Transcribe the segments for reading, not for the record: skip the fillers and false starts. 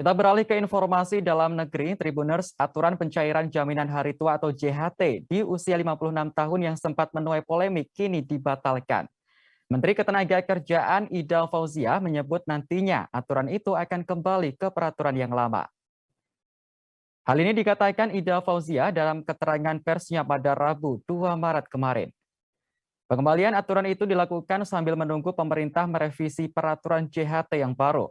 Kita beralih ke informasi dalam negeri. Tribuners, aturan pencairan jaminan hari tua atau JHT di usia 56 tahun yang sempat menuai polemik kini dibatalkan. Menteri Ketenagakerjaan Ida Fauziah menyebut nantinya aturan itu akan kembali ke peraturan yang lama. Hal ini dikatakan Ida Fauziah dalam keterangan persnya pada Rabu 2 Maret kemarin. Pengembalian aturan itu dilakukan sambil menunggu pemerintah merevisi peraturan JHT yang baru.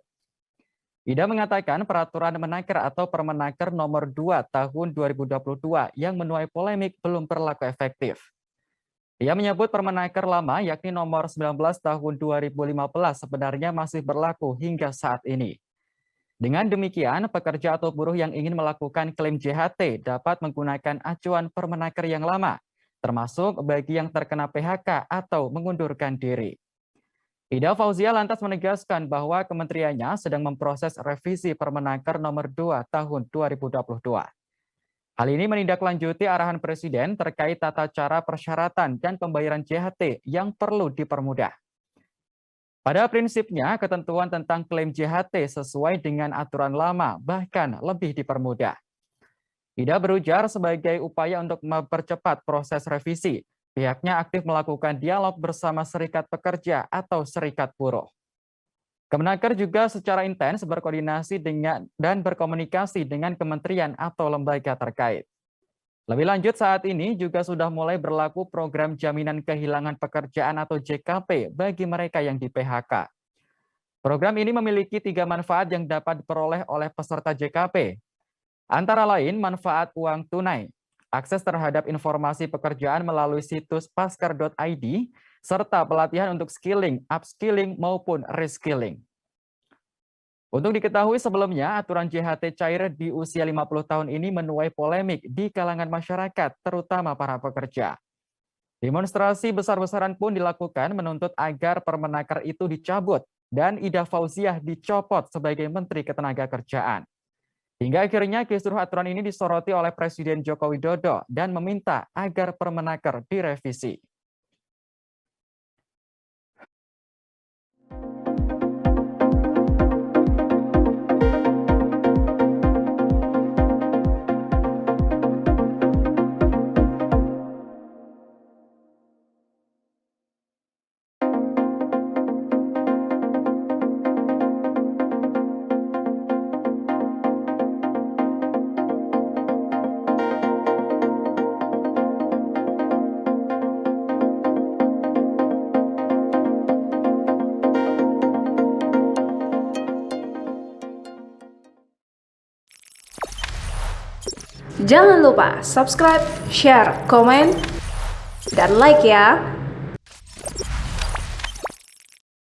Ida mengatakan peraturan Menaker atau Permenaker nomor 2 tahun 2022 yang menuai polemik belum berlaku efektif. Ia menyebut Permenaker lama yakni nomor 19 tahun 2015 sebenarnya masih berlaku hingga saat ini. Dengan demikian, pekerja atau buruh yang ingin melakukan klaim JHT dapat menggunakan acuan Permenaker yang lama, termasuk bagi yang terkena PHK atau mengundurkan diri. Ida Fauziah lantas menegaskan bahwa kementeriannya sedang memproses revisi Permenaker nomor 2 tahun 2022. Hal ini menindaklanjuti arahan Presiden terkait tata cara persyaratan dan pembayaran JHT yang perlu dipermudah. Pada prinsipnya, ketentuan tentang klaim JHT sesuai dengan aturan lama, bahkan lebih dipermudah. Ida berujar sebagai upaya untuk mempercepat proses revisi, pihaknya aktif melakukan dialog bersama serikat pekerja atau serikat buruh. Kemenaker juga secara intens berkoordinasi dan berkomunikasi dengan kementerian atau lembaga terkait. Lebih lanjut, saat ini juga sudah mulai berlaku program jaminan kehilangan pekerjaan atau JKP bagi mereka yang di PHK. Program ini memiliki 3 manfaat yang dapat diperoleh oleh peserta JKP. Antara lain manfaat uang tunai, akses terhadap informasi pekerjaan melalui situs paskar.id, serta pelatihan untuk skilling, upskilling, maupun reskilling. Untuk diketahui sebelumnya, aturan JHT cair di usia 50 tahun ini menuai polemik di kalangan masyarakat, terutama para pekerja. Demonstrasi besar-besaran pun dilakukan menuntut agar Permenaker itu dicabut dan Ida Fauziah dicopot sebagai Menteri Ketenagakerjaan. Hingga akhirnya kisruh aturan ini disoroti oleh Presiden Joko Widodo dan meminta agar Permenaker direvisi. Jangan lupa subscribe, share, komen, dan like ya.